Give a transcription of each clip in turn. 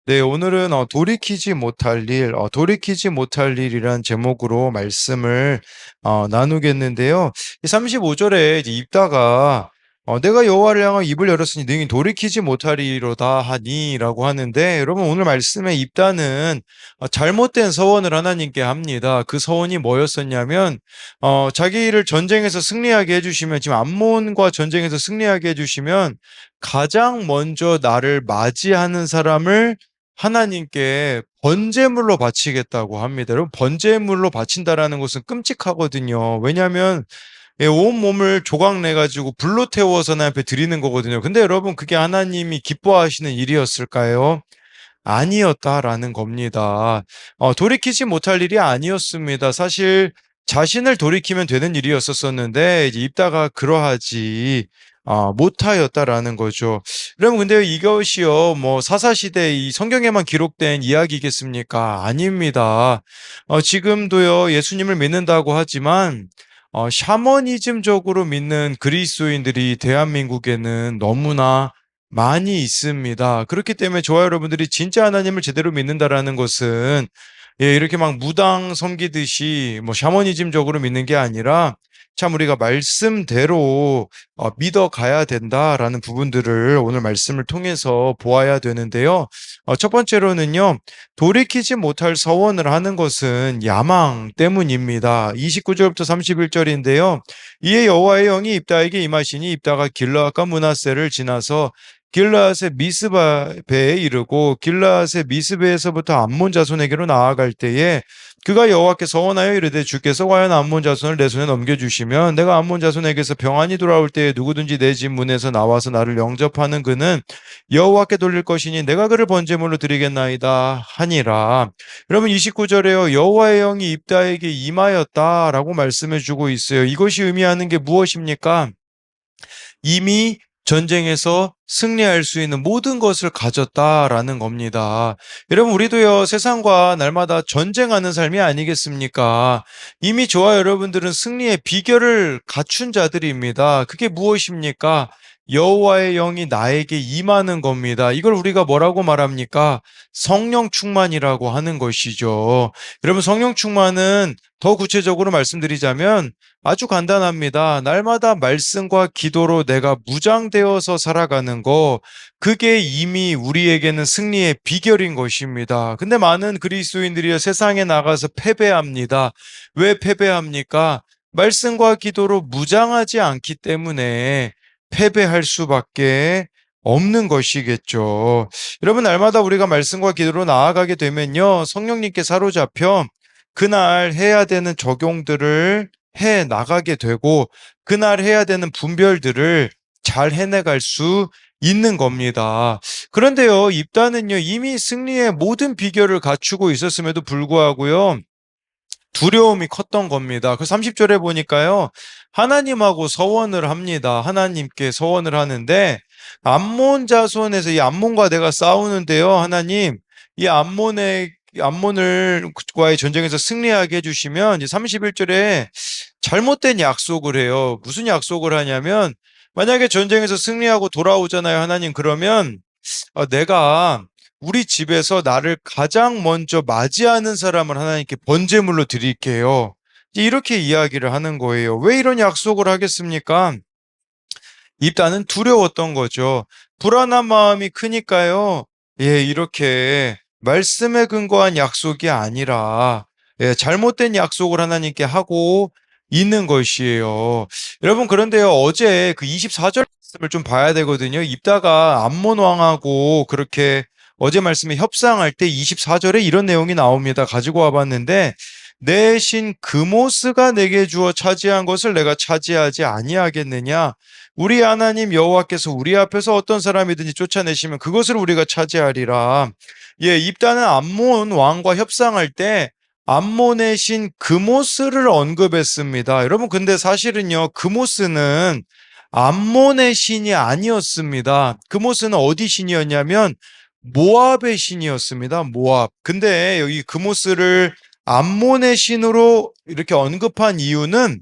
네, 오늘은 돌이키지 못할 일, 돌이키지 못할 일이란 제목으로 말씀을 나누겠는데요. 35절에 이제 입다가 내가 여호와를 향하여 입을 열었으니 능히 돌이키지 못하리로다 하니라고 하는데, 여러분 오늘 말씀의 입다는 잘못된 서원을 하나님께 합니다. 그 서원이 뭐였었냐면 자기를 전쟁에서 승리하게 해주시면, 지금 암몬과 전쟁에서 승리하게 해주시면 가장 먼저 나를 맞이하는 사람을 하나님께 번제물로 바치겠다고 합니다. 여러분, 번제물로 바친다라는 것은 끔찍하거든요. 왜냐하면 온 몸을 조각 내가지고 불로 태워서 하나님 앞에 드리는 거거든요. 근데 여러분, 그게 하나님이 기뻐하시는 일이었을까요? 아니었다라는 겁니다. 돌이키지 못할 일이 아니었습니다. 사실 자신을 돌이키면 되는 일이었었는데 이제 입다가 그러하지 못하였다라는 거죠. 그러면 근데 이것이요, 뭐 사사시대 이 성경에만 기록된 이야기겠습니까? 아닙니다. 지금도요, 예수님을 믿는다고 하지만 샤머니즘적으로 믿는 그리스도인들이 대한민국에는 너무나 많이 있습니다. 그렇기 때문에 저와 여러분들이 진짜 하나님을 제대로 믿는다라는 것은 이렇게 막 무당 섬기듯이 뭐 샤머니즘적으로 믿는 게 아니라 참 우리가 말씀대로 믿어가야 된다라는 부분들을 오늘 말씀을 통해서 보아야 되는데요. 첫 번째로는요, 돌이키지 못할 서원을 하는 것은 야망 때문입니다. 29절부터 31절인데요. 이에 여호와의 영이 입다에게 임하시니 입다가 길르앗과 므낫세를 지나서 길르앗의 미스바에 이르고 길르앗의 미스베에서부터 암몬 자손에게로 나아갈 때에 그가 여호와께 서원하여 이르되 주께서 과연 암몬 자손을 내 손에 넘겨주시면 내가 암몬 자손에게서 평안이 돌아올 때에 누구든지 내 집 문에서 나와서 나를 영접하는 그는 여호와께 돌릴 것이니 내가 그를 번제물로 드리겠나이다 하니라. 여러분, 29절에요, 여호와의 영이 입다에게 임하였다라고 말씀해 주고 있어요. 이것이 의미하는 게 무엇입니까? 이미 전쟁에서 승리할 수 있는 모든 것을 가졌다라는 겁니다. 여러분, 우리도요, 세상과 날마다 전쟁하는 삶이 아니겠습니까? 이미 저와 여러분들은 승리의 비결을 갖춘 자들입니다. 그게 무엇입니까? 여호와의 영이 나에게 임하는 겁니다. 이걸 우리가 뭐라고 말합니까? 성령 충만이라고 하는 것이죠. 여러분, 성령 충만은 더 구체적으로 말씀드리자면 아주 간단합니다. 날마다 말씀과 기도로 내가 무장되어서 살아가는 거, 그게 이미 우리에게는 승리의 비결인 것입니다. 근데 많은 그리스도인들이 세상에 나가서 패배합니다. 왜 패배합니까? 말씀과 기도로 무장하지 않기 때문에 패배할 수밖에 없는 것이겠죠. 여러분, 날마다 우리가 말씀과 기도로 나아가게 되면요, 성령님께 사로잡혀 그날 해야 되는 적용들을 해 나가게 되고 그날 해야 되는 분별들을 잘 해내갈 수 있는 겁니다. 그런데요, 입다는요, 이미 승리의 모든 비결을 갖추고 있었음에도 불구하고요, 두려움이 컸던 겁니다. 그 30절에 보니까요, 하나님하고 서원을 합니다. 하나님께 서원을 하는데, 암몬 자손에서 이 암몬과 내가 싸우는데요, 하나님, 이 암몬과의 전쟁에서 승리하게 해주시면, 이제 31절에 잘못된 약속을 해요. 무슨 약속을 하냐면, 만약에 전쟁에서 승리하고 돌아오잖아요, 하나님. 그러면, 내가 우리 집에서 나를 가장 먼저 맞이하는 사람을 하나님께 번제물로 드릴게요. 이제 이렇게 이야기를 하는 거예요. 왜 이런 약속을 하겠습니까? 일단은 두려웠던 거죠. 불안한 마음이 크니까요. 이렇게 말씀에 근거한 약속이 아니라 잘못된 약속을 하나님께 하고 있는 것이에요. 여러분, 그런데요, 어제 그 24절 말씀을 좀 봐야 되거든요. 입다가 암몬 왕하고 그렇게 어제 말씀에 협상할 때 24절에 이런 내용이 나옵니다. 가지고 와봤는데, 내 신 그모스가 내게 주어 차지한 것을 내가 차지하지 아니하겠느냐? 우리 하나님 여호와께서 우리 앞에서 어떤 사람이든지 쫓아내시면 그것을 우리가 차지하리라. 입다는 암몬 왕과 협상할 때 암몬의 신 그모스를 언급했습니다. 여러분, 근데 사실은요, 그모스는 암몬의 신이 아니었습니다. 그모스는 어디 신이었냐면 모압의 신이었습니다. 모압. 근데 여기 그모스를 암몬의 신으로 이렇게 언급한 이유는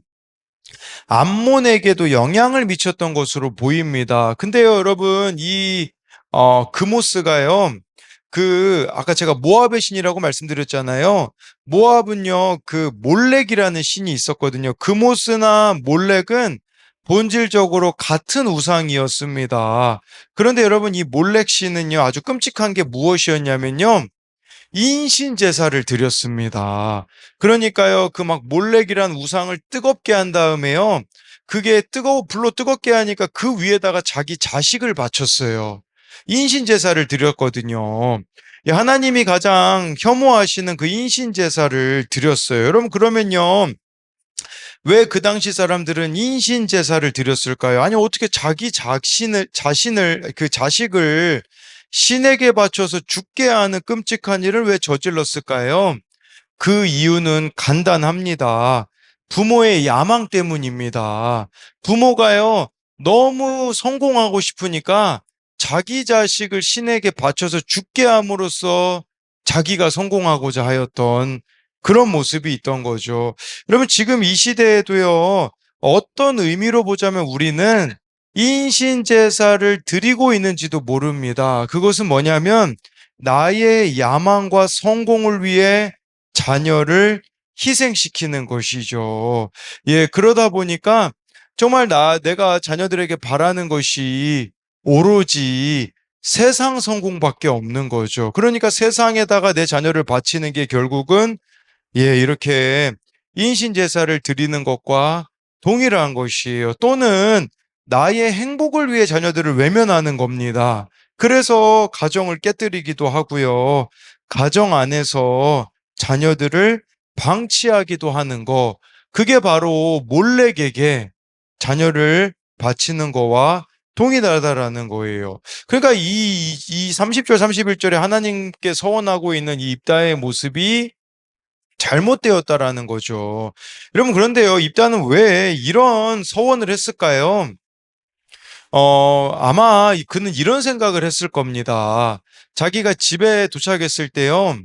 암몬에게도 영향을 미쳤던 것으로 보입니다. 근데요, 여러분, 이 그모스가요, 아까 제가 모압의 신이라고 말씀드렸잖아요. 모압은요, 몰렉이라는 신이 있었거든요. 그모스나 몰렉은 본질적으로 같은 우상이었습니다. 그런데 여러분, 이 몰렉 신은요, 아주 끔찍한 게 무엇이었냐면요, 인신 제사를 드렸습니다. 그러니까요, 몰렉이란 우상을 뜨겁게 한 다음에요, 그게 불로 뜨겁게 하니까 그 위에다가 자기 자식을 바쳤어요. 인신 제사를 드렸거든요. 예, 하나님이 가장 혐오하시는 그 인신 제사를 드렸어요. 여러분, 그러면요, 왜 그 당시 사람들은 인신 제사를 드렸을까요? 아니, 어떻게 그 자식을 신에게 바쳐서 죽게 하는 끔찍한 일을 왜 저질렀을까요? 그 이유는 간단합니다. 부모의 야망 때문입니다. 부모가요, 너무 성공하고 싶으니까 자기 자식을 신에게 바쳐서 죽게 함으로써 자기가 성공하고자 하였던 그런 모습이 있던 거죠. 여러분, 지금 이 시대에도요, 어떤 의미로 보자면 우리는 인신제사를 드리고 있는지도 모릅니다. 그것은 뭐냐면 나의 야망과 성공을 위해 자녀를 희생시키는 것이죠. 예, 그러다 보니까 정말 내가 자녀들에게 바라는 것이 오로지 세상 성공밖에 없는 거죠. 그러니까 세상에다가 내 자녀를 바치는 게 결국은, 예, 이렇게 인신제사를 드리는 것과 동일한 것이에요. 또는 나의 행복을 위해 자녀들을 외면하는 겁니다. 그래서 가정을 깨뜨리기도 하고요. 가정 안에서 자녀들을 방치하기도 하는 거. 그게 바로 몰렉에게 자녀를 바치는 거와 동일하다라는 거예요. 그러니까 이 30절, 31절에 하나님께 서원하고 있는 이 입다의 모습이 잘못되었다라는 거죠. 여러분, 그런데요, 입다는 왜 이런 서원을 했을까요? 아마 그는 이런 생각을 했을 겁니다. 자기가 집에 도착했을 때요,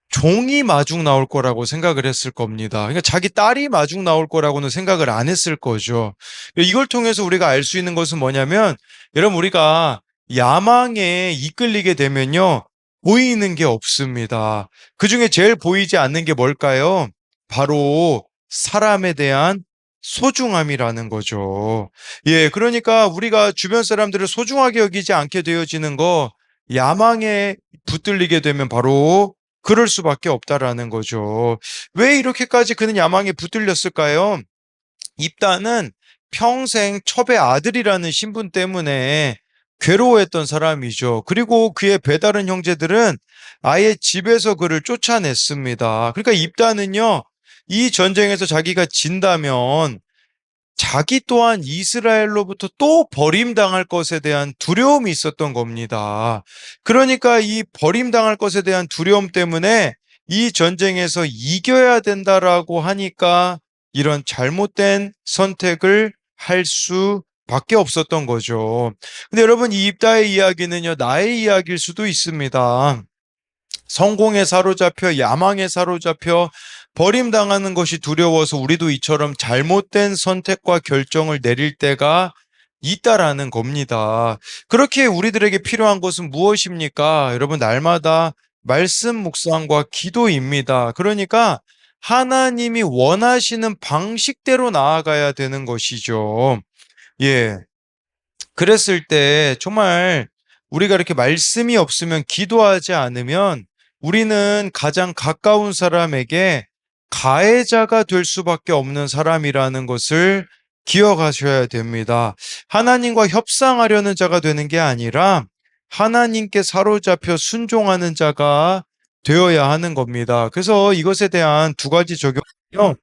종이 마중 나올 거라고 생각을 했을 겁니다. 그러니까 자기 딸이 마중 나올 거라고는 생각을 안 했을 거죠. 이걸 통해서 우리가 알 수 있는 것은 뭐냐면, 여러분, 우리가 야망에 이끌리게 되면요, 보이는 게 없습니다. 그 중에 제일 보이지 않는 게 뭘까요? 바로 사람에 대한 소중함이라는 거죠. 예, 그러니까 우리가 주변 사람들을 소중하게 여기지 않게 되어지는 거, 야망에 붙들리게 되면 바로 그럴 수밖에 없다라는 거죠. 왜 이렇게까지 그는 야망에 붙들렸을까요? 입다는 평생 첩의 아들이라는 신분 때문에 괴로워했던 사람이죠. 그리고 그의 배다른 형제들은 아예 집에서 그를 쫓아냈습니다. 그러니까 입다는요, 이 전쟁에서 자기가 진다면 자기 또한 이스라엘로부터 또 버림당할 것에 대한 두려움이 있었던 겁니다. 그러니까 이 버림당할 것에 대한 두려움 때문에 이 전쟁에서 이겨야 된다라고 하니까 이런 잘못된 선택을 할 수밖에 없었던 거죠. 근데 여러분, 이 입다의 이야기는요, 나의 이야기일 수도 있습니다. 성공에 사로잡혀 야망에 사로잡혀 버림당하는 것이 두려워서 우리도 이처럼 잘못된 선택과 결정을 내릴 때가 있다라는 겁니다. 그렇게 우리들에게 필요한 것은 무엇입니까? 여러분, 날마다 말씀 묵상과 기도입니다. 그러니까 하나님이 원하시는 방식대로 나아가야 되는 것이죠. 예. 그랬을 때 정말 우리가 이렇게 말씀이 없으면, 기도하지 않으면 우리는 가장 가까운 사람에게 가해자가 될 수밖에 없는 사람이라는 것을 기억하셔야 됩니다. 하나님과 협상하려는 자가 되는 게 아니라 하나님께 사로잡혀 순종하는 자가 되어야 하는 겁니다. 그래서 이것에 대한 두 가지 적용은요,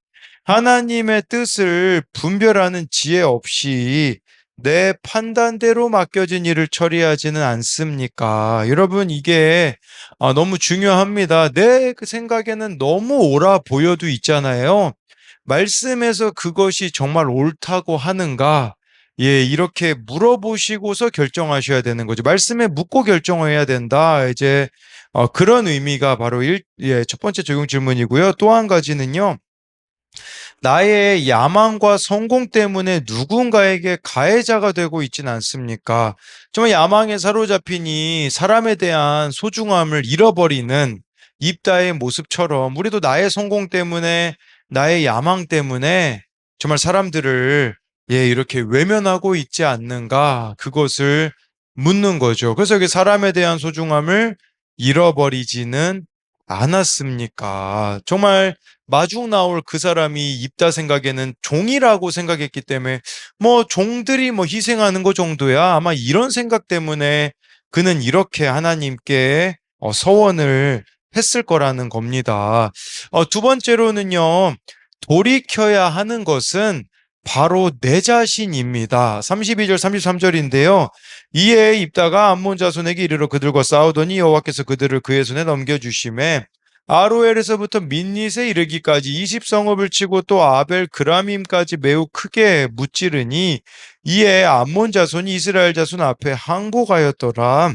하나님의 뜻을 분별하는 지혜 없이 내 판단대로 맡겨진 일을 처리하지는 않습니까? 여러분, 이게 너무 중요합니다. 내 그 생각에는 너무 옳아 보여도 있잖아요. 말씀에서 그것이 정말 옳다고 하는가? 예, 이렇게 물어보시고서 결정하셔야 되는 거죠. 말씀에 묻고 결정해야 된다. 이제 그런 의미가 바로 첫 번째 적용 질문이고요. 또 한 가지는요, 나의 야망과 성공 때문에 누군가에게 가해자가 되고 있진 않습니까? 정말 야망에 사로잡히니 사람에 대한 소중함을 잃어버리는 입다의 모습처럼 우리도 나의 성공 때문에 나의 야망 때문에 정말 사람들을 이렇게 외면하고 있지 않는가 그것을 묻는 거죠. 그래서 여기 사람에 대한 소중함을 잃어버리지는 않았습니까? 정말 마중 나올 그 사람이 입다 생각에는 종이라고 생각했기 때문에 뭐 종들이 뭐 희생하는 거 정도야 아마 이런 생각 때문에 그는 이렇게 하나님께 서원을 했을 거라는 겁니다. 두 번째로는요, 돌이켜야 하는 것은 바로 내 자신입니다. 32절, 33절인데요. 이에 입다가 암몬 자손에게 이르러 그들과 싸우더니 여호와께서 그들을 그의 손에 넘겨주심에 아로엘에서부터 민닛에 이르기까지 20성읍을 치고 또 아벨 그라밈까지 매우 크게 무찌르니 이에 암몬 자손이 이스라엘 자손 앞에 항복하였더라.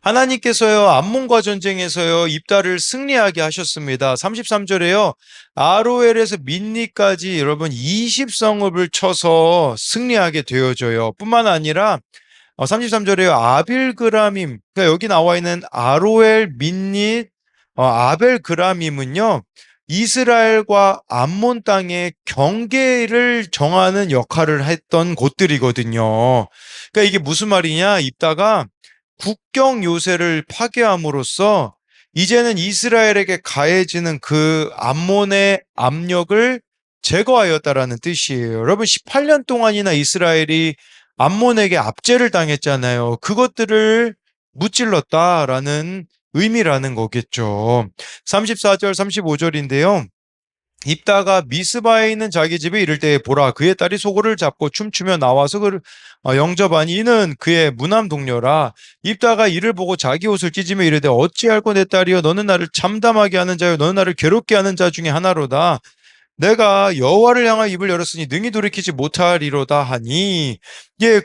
하나님께서요, 암몬과 전쟁에서요, 입다를 승리하게 하셨습니다. 33절에요, 아로엘에서 민니까지 여러분 20성읍을 쳐서 승리하게 되어져요. 뿐만 아니라 33절에요, 아빌그라밈, 그러니까 여기 나와 있는 아로엘, 민닛, 아벨그라밈은요, 이스라엘과 암몬 땅의 경계를 정하는 역할을 했던 곳들이거든요. 그러니까 이게 무슨 말이냐? 입다가 국경 요새를 파괴함으로써 이제는 이스라엘에게 가해지는 그 암몬의 압력을 제거하였다라는 뜻이에요. 여러분 18년 동안이나 이스라엘이 암몬에게 압제를 당했잖아요. 그것들을 무찔렀다라는 의미라는 거겠죠. 34절, 35절인데요. 입다가 미스바에 있는 자기 집에 이를 때에 보라 그의 딸이 소고를 잡고 춤추며 나와서 그를 영접하니 이는 그의 무남 동료라. 입다가 이를 보고 자기 옷을 찢으며 이르되 어찌할꼬 내 딸이여 너는 나를 참담하게 하는 자요 너는 나를 괴롭게 하는 자 중에 하나로다. 내가 여호와를 향하여 입을 열었으니 능히 돌이키지 못하리로다 하니.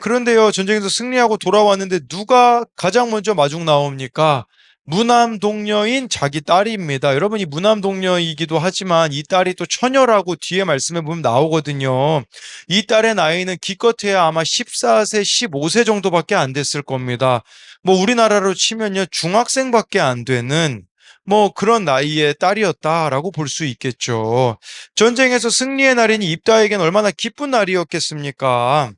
그런데요, 전쟁에서 승리하고 돌아왔는데 누가 가장 먼저 마중 나옵니까? 무남 동녀인 자기 딸입니다. 여러분, 이 무남 동녀이기도 하지만 이 딸이 또 처녀라고 뒤에 말씀해 보면 나오거든요. 이 딸의 나이는 기껏해야 아마 14세, 15세 정도밖에 안 됐을 겁니다. 뭐 우리나라로 치면요, 중학생밖에 안 되는 뭐 그런 나이의 딸이었다라고 볼 수 있겠죠. 전쟁에서 승리의 날인 입다에겐 얼마나 기쁜 날이었겠습니까?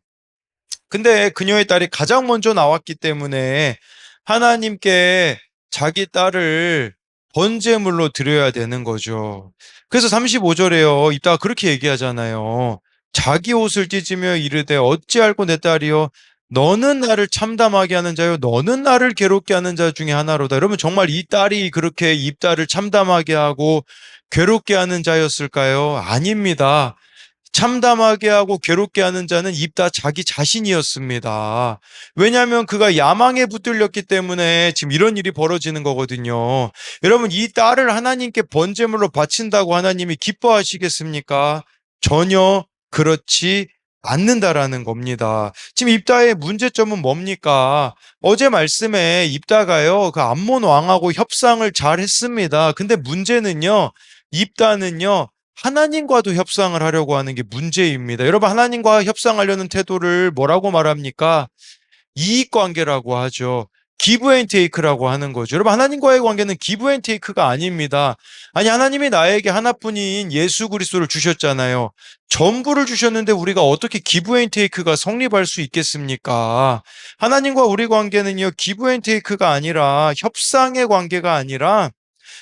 근데 그녀의 딸이 가장 먼저 나왔기 때문에 하나님께 자기 딸을 번제물로 드려야 되는 거죠. 그래서 35절에요. 입다가 그렇게 얘기하잖아요. 자기 옷을 찢으며 이르되 어찌할꼬 내 딸이여 너는 나를 참담하게 하는 자요 너는 나를 괴롭게 하는 자 중에 하나로다. 여러분 정말 이 딸이 그렇게 입다를 참담하게 하고 괴롭게 하는 자였을까요? 아닙니다. 참담하게 하고 괴롭게 하는 자는 입다 자기 자신이었습니다. 왜냐하면 그가 야망에 붙들렸기 때문에 지금 이런 일이 벌어지는 거거든요. 여러분 이 딸을 하나님께 번제물로 바친다고 하나님이 기뻐하시겠습니까? 전혀 그렇지 않는다라는 겁니다. 지금 입다의 문제점은 뭡니까? 어제 말씀에 입다가요, 그 암몬 왕하고 협상을 잘 했습니다. 근데 문제는요, 입다는요, 하나님과도 협상을 하려고 하는 게 문제입니다. 여러분, 하나님과 협상하려는 태도를 뭐라고 말합니까? 이익 관계라고 하죠. 기브 앤 테이크라고 하는 거죠. 여러분, 하나님과의 관계는 기브 앤 테이크가 아닙니다. 아니, 하나님이 나에게 하나뿐인 예수 그리스도를 주셨잖아요. 전부를 주셨는데 우리가 어떻게 기브 앤 테이크가 성립할 수 있겠습니까? 하나님과 우리 관계는요, 기브 앤 테이크가 아니라 협상의 관계가 아니라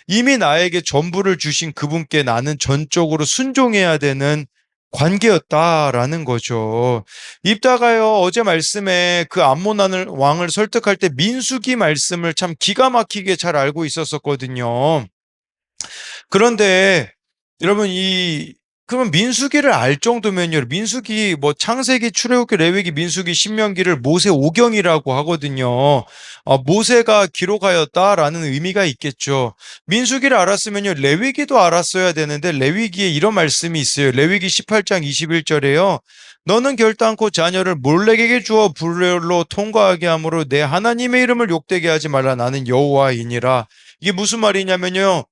이미 나에게 전부를 주신 그분께 나는 전적으로 순종해야 되는 관계였다라는 거죠. 입다가요, 어제 말씀에 그 암몬 왕을 설득할 때 민수기 말씀을 참 기가 막히게 잘 알고 있었었거든요. 그런데 여러분 그러면 민수기를 알 정도면요. 민수기 뭐 창세기, 출애굽기, 레위기, 민수기, 신명기를 모세 오경이라고 하거든요. 모세가 기록하였다라는 의미가 있겠죠. 민수기를 알았으면요. 레위기도 알았어야 되는데 레위기에 이런 말씀이 있어요. 레위기 18장 21절에요. 너는 결단코 자녀를 몰렉에게 주어 불로 통과하게 함으로 내 하나님의 이름을 욕되게 하지 말라. 나는 여호와이니라. 이게 무슨 말이냐면요.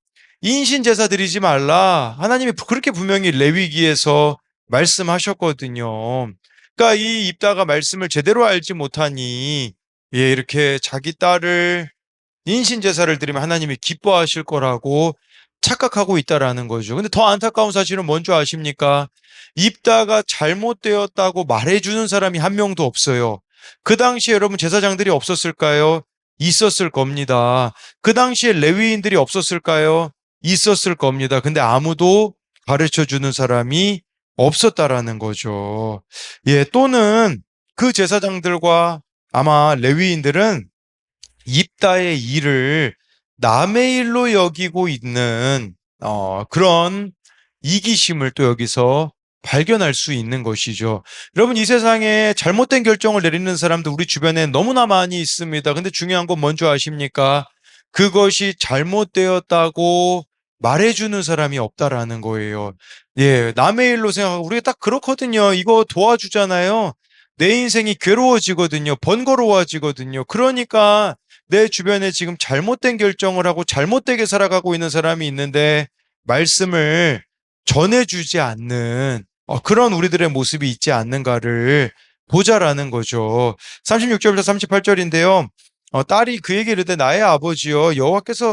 인신 제사 드리지 말라. 하나님이 그렇게 분명히 레위기에서 말씀하셨거든요. 그러니까 이 입다가 말씀을 제대로 알지 못하니 이렇게 자기 딸을 인신 제사를 드리면 하나님이 기뻐하실 거라고 착각하고 있다라는 거죠. 근데 더 안타까운 사실은 뭔지 아십니까? 입다가 잘못되었다고 말해주는 사람이 한 명도 없어요. 그 당시에 여러분 제사장들이 없었을까요? 있었을 겁니다. 그 당시에 레위인들이 없었을까요? 있었을 겁니다. 근데 아무도 가르쳐 주는 사람이 없었다라는 거죠. 또는 그 제사장들과 아마 레위인들은 입다의 일을 남의 일로 여기고 있는 그런 이기심을 또 여기서 발견할 수 있는 것이죠. 여러분, 이 세상에 잘못된 결정을 내리는 사람도 우리 주변에 너무나 많이 있습니다. 근데 중요한 건 뭔지 아십니까? 그것이 잘못되었다고 말해주는 사람이 없다라는 거예요. 남의 일로 생각하고 우리가 딱 그렇거든요. 이거 도와주잖아요. 내 인생이 괴로워지거든요. 번거로워지거든요. 그러니까 내 주변에 지금 잘못된 결정을 하고 잘못되게 살아가고 있는 사람이 있는데 말씀을 전해주지 않는 그런 우리들의 모습이 있지 않는가를 보자라는 거죠. 36절부터 38절인데요. 딸이 그에게 이르되 나의 아버지여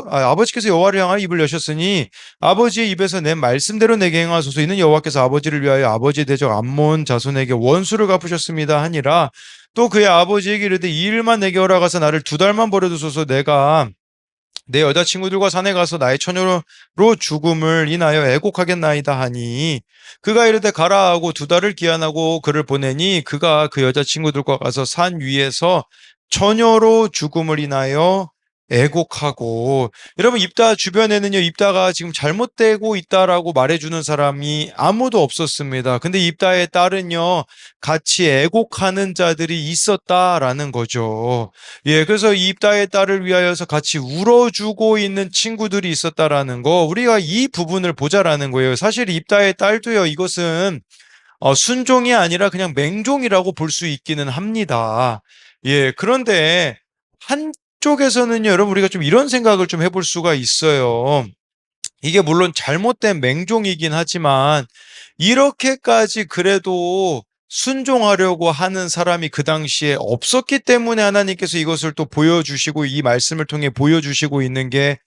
아버지께서 여호와를 향하여 입을 여셨으니 아버지의 입에서 낸 말씀대로 내게 행하소서. 이는 여호와께서 아버지를 위하여 아버지의 대적 암몬 자손에게 원수를 갚으셨습니다 하니라. 또 그의 아버지에게 이르되 이 일만 내게 허락하사 나를 2달만 버려두소서. 내가 내 여자친구들과 산에 가서 나의 처녀로 죽음을 인하여 애곡하겠나이다 하니 그가 이르되 가라 하고 2달을 기한하고 그를 보내니 그가 그 여자친구들과 가서 산 위에서 처녀로 죽음을 인하여 애곡하고. 여러분, 입다 주변에는요, 입다가 지금 잘못되고 있다라고 말해주는 사람이 아무도 없었습니다. 근데 입다의 딸은요, 같이 애곡하는 자들이 있었다라는 거죠. 그래서 입다의 딸을 위하여서 같이 울어주고 있는 친구들이 있었다라는 거, 우리가 이 부분을 보자라는 거예요. 사실 입다의 딸도요, 이것은 순종이 아니라 그냥 맹종이라고 볼 수 있기는 합니다. 그런데 한쪽에서는요, 여러분, 우리가 좀 이런 생각을 좀 해볼 수가 있어요. 이게 물론 잘못된 맹종이긴 하지만 이렇게까지 그래도 순종하려고 하는 사람이 그 당시에 없었기 때문에 하나님께서 이것을 또 보여주시고 이 말씀을 통해 보여주시고 있는 게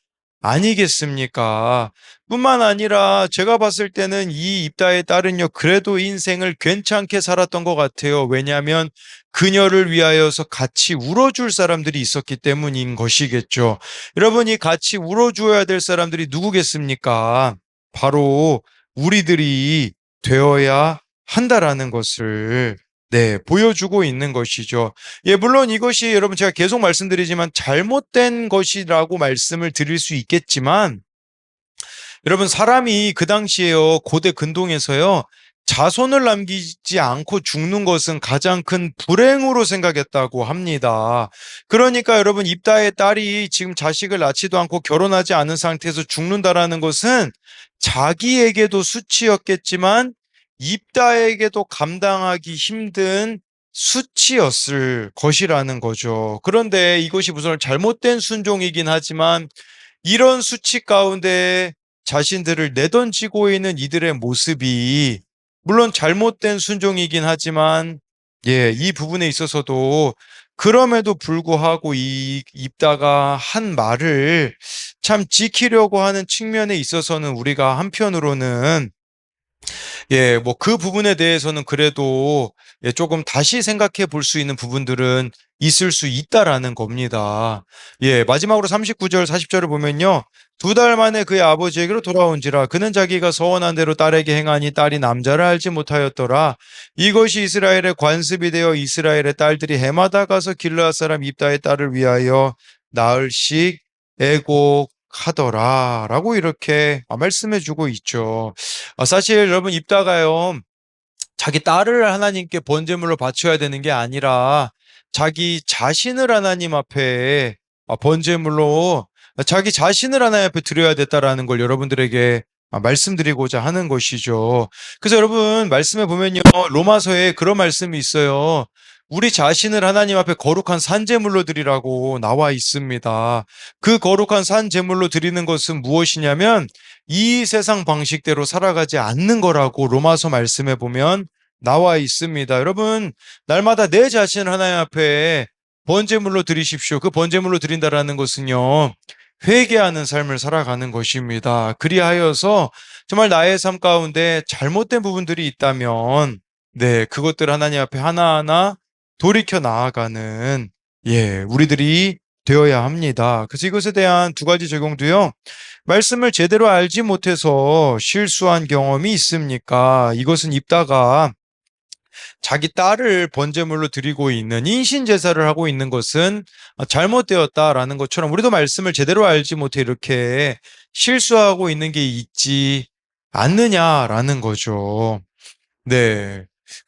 아니겠습니까? 뿐만 아니라 제가 봤을 때는 이 입다의 딸은요, 그래도 인생을 괜찮게 살았던 것 같아요. 왜냐하면 그녀를 위하여서 같이 울어줄 사람들이 있었기 때문인 것이겠죠. 여러분이 같이 울어줘야 될 사람들이 누구겠습니까? 바로 우리들이 되어야 한다라는 것을 보여주고 있는 것이죠. 물론 이것이 여러분 제가 계속 말씀드리지만 잘못된 것이라고 말씀을 드릴 수 있겠지만 여러분 사람이 그 당시에요 고대 근동에서요 자손을 남기지 않고 죽는 것은 가장 큰 불행으로 생각했다고 합니다. 그러니까 여러분 입다의 딸이 지금 자식을 낳지도 않고 결혼하지 않은 상태에서 죽는다라는 것은 자기에게도 수치였겠지만 입다에게도 감당하기 힘든 수치였을 것이라는 거죠. 그런데 이것이 무슨 잘못된 순종이긴 하지만 이런 수치 가운데 자신들을 내던지고 있는 이들의 모습이 물론 잘못된 순종이긴 하지만 이 부분에 있어서도 그럼에도 불구하고 이 입다가 한 말을 참 지키려고 하는 측면에 있어서는 우리가 한편으로는 뭐 그 부분에 대해서는 그래도 조금 다시 생각해 볼 수 있는 부분들은 있을 수 있다라는 겁니다. 마지막으로 39절, 40절을 보면요. 2달 만에 그의 아버지에게로 돌아온지라 그는 자기가 서원한 대로 딸에게 행하니 딸이 남자를 알지 못하였더라. 이것이 이스라엘의 관습이 되어 이스라엘의 딸들이 해마다 가서 길르앗 사람 입다의 딸을 위하여 나흘씩 애곡하더라 라고 이렇게 말씀해 주고 있죠. 사실 여러분 입다가요 자기 딸을 하나님께 번제물로 바쳐야 되는 게 아니라 자기 자신을 하나님 앞에 번제물로 자기 자신을 하나님 앞에 드려야 됐다라는 걸 여러분들에게 말씀드리고자 하는 것이죠. 그래서 여러분 말씀에 보면요 로마서에 그런 말씀이 있어요. 우리 자신을 하나님 앞에 거룩한 산제물로 드리라고 나와 있습니다. 그 거룩한 산제물로 드리는 것은 무엇이냐면 이 세상 방식대로 살아가지 않는 거라고 로마서 말씀에 보면 나와 있습니다. 여러분, 날마다 내 자신을 하나님 앞에 번제물로 드리십시오. 그 번제물로 드린다라는 것은요, 회개하는 삶을 살아가는 것입니다. 그리하여서 정말 나의 삶 가운데 잘못된 부분들이 있다면, 네, 그것들 하나님 앞에 하나하나 돌이켜 나아가는, 우리들이 되어야 합니다. 그래서 이것에 대한 두 가지 적용도요, 말씀을 제대로 알지 못해서 실수한 경험이 있습니까? 이것은 입다가 자기 딸을 번제물로 드리고 있는 인신제사를 하고 있는 것은 잘못되었다라는 것처럼 우리도 말씀을 제대로 알지 못해 이렇게 실수하고 있는 게 있지 않느냐라는 거죠. 네.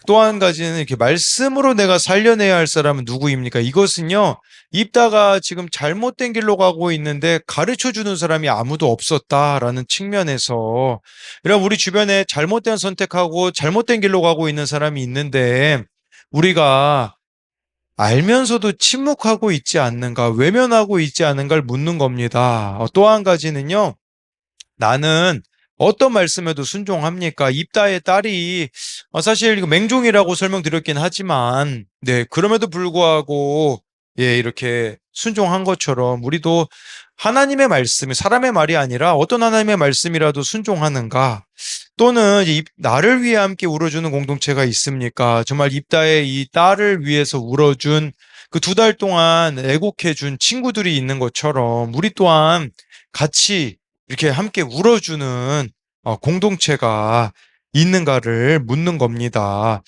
또 한 가지는 이렇게 말씀으로 내가 살려내야 할 사람은 누구입니까? 이것은요, 입다가 지금 잘못된 길로 가고 있는데 가르쳐 주는 사람이 아무도 없었다라는 측면에서, 이런 우리 주변에 잘못된 선택하고 잘못된 길로 가고 있는 사람이 있는데 우리가 알면서도 침묵하고 있지 않는가, 외면하고 있지 않은가를 묻는 겁니다. 또 한 가지는요, 나는 어떤 말씀에도 순종합니까? 입다의 딸이 사실 이거 맹종이라고 설명드렸긴 하지만, 네, 그럼에도 불구하고 이렇게 순종한 것처럼 우리도 하나님의 말씀이 사람의 말이 아니라 어떤 하나님의 말씀이라도 순종하는가? 또는 이제 나를 위해 함께 울어주는 공동체가 있습니까? 정말 입다의 이 딸을 위해서 울어준 그 2달 동안 애곡해준 친구들이 있는 것처럼 우리 또한 같이 이렇게 함께 울어주는 공동체가 있는가를 묻는 겁니다.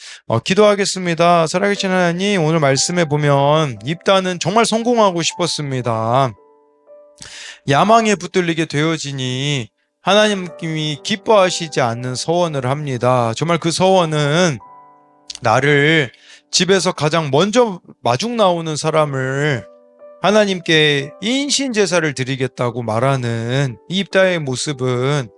기도하겠습니다. 살아계신 하나님, 오늘 말씀해 보면 입다는 정말 성공하고 싶었습니다. 야망에 붙들리게 되어지니 하나님이 기뻐하시지 않는 서원을 합니다. 정말 그 서원은 나를 집에서 가장 먼저 마중 나오는 사람을 하나님께 인신제사를 드리겠다고 말하는 이 입다의 모습은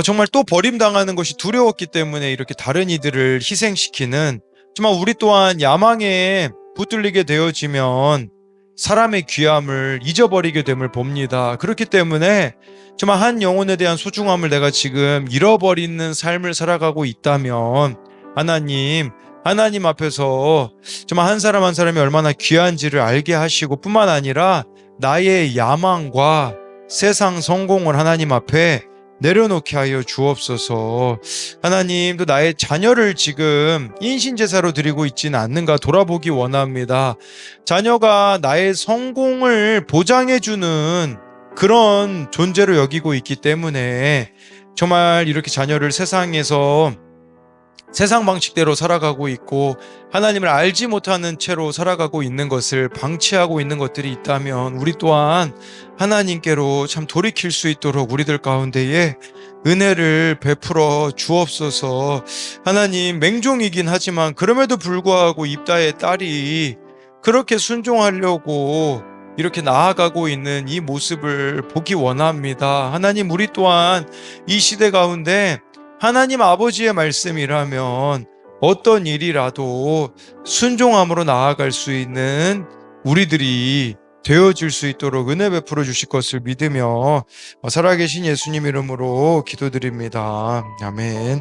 정말 또 버림당하는 것이 두려웠기 때문에 이렇게 다른 이들을 희생시키는, 정말 우리 또한 야망에 붙들리게 되어지면 사람의 귀함을 잊어버리게 됨을 봅니다. 그렇기 때문에 정말 한 영혼에 대한 소중함을 내가 지금 잃어버리는 삶을 살아가고 있다면 하나님 앞에서 정말 한 사람 한 사람이 얼마나 귀한지를 알게 하시고, 뿐만 아니라 나의 야망과 세상 성공을 하나님 앞에 내려놓게 하여 주옵소서. 하나님도 나의 자녀를 지금 인신제사로 드리고 있지는 않는가 돌아보기 원합니다. 자녀가 나의 성공을 보장해주는 그런 존재로 여기고 있기 때문에 정말 이렇게 자녀를 세상 방식대로 살아가고 있고 하나님을 알지 못하는 채로 살아가고 있는 것을 방치하고 있는 것들이 있다면 우리 또한 하나님께로 참 돌이킬 수 있도록 우리들 가운데에 은혜를 베풀어 주옵소서. 하나님, 맹종이긴 하지만 그럼에도 불구하고 입다의 딸이 그렇게 순종하려고 이렇게 나아가고 있는 이 모습을 보기 원합니다. 하나님, 우리 또한 이 시대 가운데 하나님 아버지의 말씀이라면 어떤 일이라도 순종함으로 나아갈 수 있는 우리들이 되어질 수 있도록 은혜 베풀어 주실 것을 믿으며 살아계신 예수님 이름으로 기도드립니다. 아멘.